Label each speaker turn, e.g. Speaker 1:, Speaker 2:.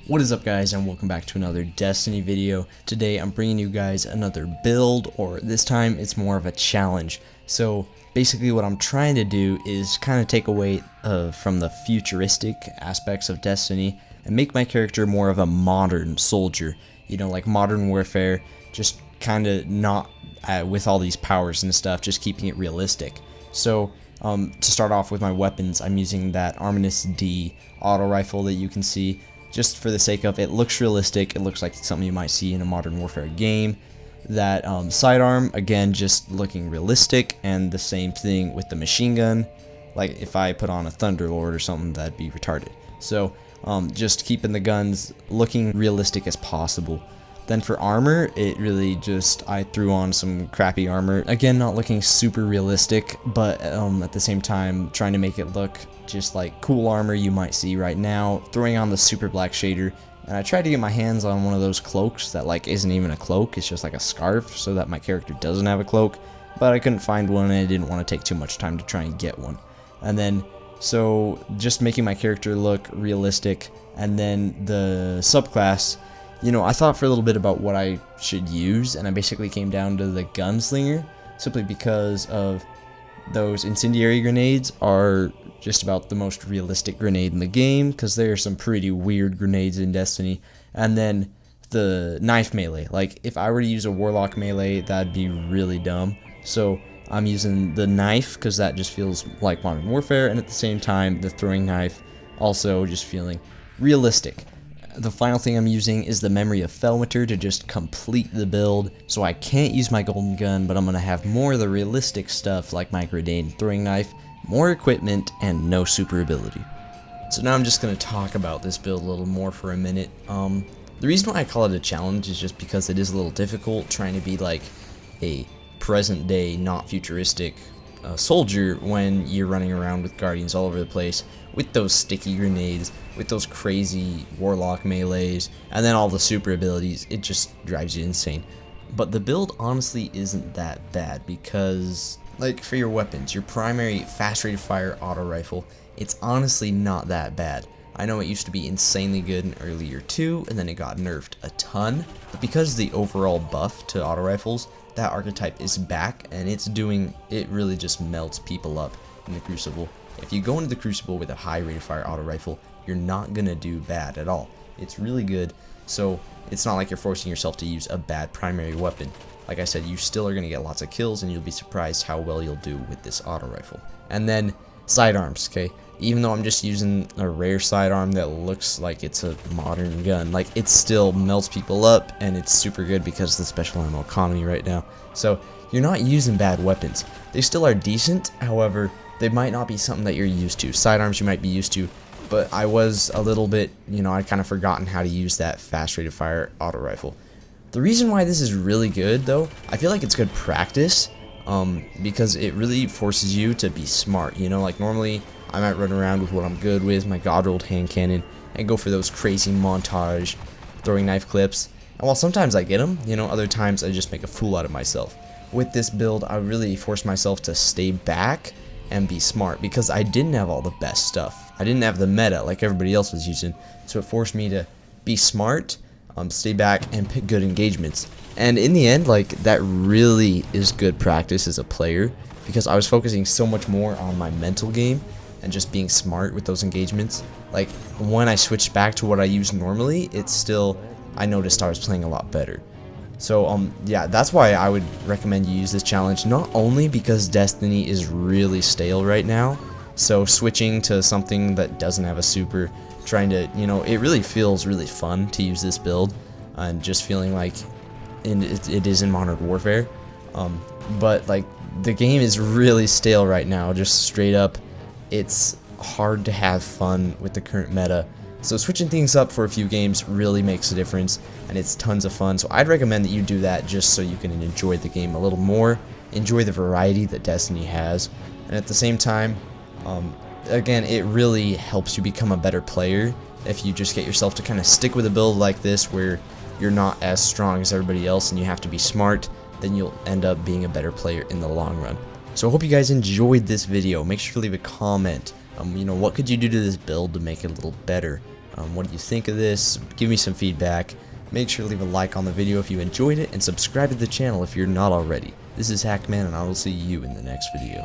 Speaker 1: What is up, guys, and welcome back to another Destiny video. Today I'm bringing you guys another build, or this time it's more of a challenge. So basically what I'm trying to do is kind of take away from the futuristic aspects of Destiny and make my character more of a modern soldier. You know, like Modern Warfare, just kind of not with all these powers and stuff, just keeping it realistic. So to start off with my weapons, I'm using that Arminus D auto rifle that you can see. Just for the sake of it looks realistic, it looks like something you might see in a Modern Warfare game. That sidearm, again, just looking realistic, and the same thing with the machine gun. Like if I put on a Thunderlord or something, that'd be retarded. So just keeping the guns looking realistic as possible. Then for armor, it really just, I threw on some crappy armor. Again, not looking super realistic, but at the same time, trying to make it look just like cool armor you might see right now. Throwing on the super black shader, and I tried to get my hands on one of those cloaks that like isn't even a cloak, it's just like a scarf, so that my character doesn't have a cloak. But I couldn't find one, and I didn't want to take too much time to try and get one. And then, so just making my character look realistic, and then the subclass. You know, I thought for a little bit about what I should use, and I basically came down to the gunslinger, simply because of those incendiary grenades are just about the most realistic grenade in the game, because there are some pretty weird grenades in Destiny. And then the knife melee, like if I were to use a warlock melee, that'd be really dumb. So I'm using the knife because that just feels like Modern Warfare, and at the same time the throwing knife also just feeling realistic. The final thing I'm using is the Memory of Felmeter to just complete the build, so I can't use my golden gun, but I'm going to have more of the realistic stuff like my grenade and throwing knife, more equipment, and no super ability. So now I'm just going to talk about this build a little more for a minute. The reason why I call it a challenge is just because it is a little difficult trying to be like a present day, not futuristic soldier when you're running around with guardians all over the place, with those sticky grenades, with those crazy warlock melees, and then all the super abilities. It just drives you insane. But the build honestly isn't that bad, because like for your weapons, your primary fast rate of fire auto rifle, it's honestly not that bad. I know it used to be insanely good in early year 2, and then it got nerfed a ton, but because of the overall buff to auto rifles, that archetype is back, and it really just melts people up in the Crucible. If you go into the Crucible with a high rate of fire auto rifle, you're not gonna do bad at all. It's really good, so it's not like you're forcing yourself to use a bad primary weapon. Like I said, you still are gonna get lots of kills, and you'll be surprised how well you'll do with this auto rifle. And then sidearms, okay? Even though I'm just using a rare sidearm that looks like it's a modern gun, like it still melts people up, and it's super good because of the special ammo economy right now. So you're not using bad weapons. They still are decent, however, they might not be something that you're used to. Sidearms you might be used to, but I was a little bit, you know, I'd kind of forgotten how to use that fast rate of fire auto rifle. The reason why this is really good, though, I feel like it's good practice, because it really forces you to be smart. You know, like normally I might run around with what I'm good with, my god rolled hand cannon, and go for those crazy montage throwing knife clips. And while sometimes I get them, you know, other times I just make a fool out of myself. With this build, I really forced myself to stay back and be smart, because I didn't have all the best stuff. I didn't have the meta like everybody else was using, so it forced me to be smart, stay back, and pick good engagements. And in the end, like, that really is good practice as a player, because I was focusing so much more on my mental game and just being smart with those engagements. Like, when I switched back to what I use normally, I noticed I was playing a lot better. So yeah, that's why I would recommend you use this challenge, not only because Destiny is really stale right now, so switching to something that doesn't have a super, trying to, you know, it really feels really fun to use this build, and just feeling like it is in Modern Warfare, but like the game is really stale right now, just straight up. It's hard to have fun with the current meta. So switching things up for a few games really makes a difference, and it's tons of fun. So I'd recommend that you do that just so you can enjoy the game a little more, enjoy the variety that Destiny has, and at the same time, again, it really helps you become a better player if you just get yourself to kind of stick with a build like this where you're not as strong as everybody else and you have to be smart. Then you'll end up being a better player in the long run. So I hope you guys enjoyed this video. Make sure to leave a comment. You know, what could you do to this build to make it a little better? What do you think of this? Give me some feedback. Make sure to leave a like on the video if you enjoyed it, and subscribe to the channel if you're not already. This is Hackman, and I will see you in the next video.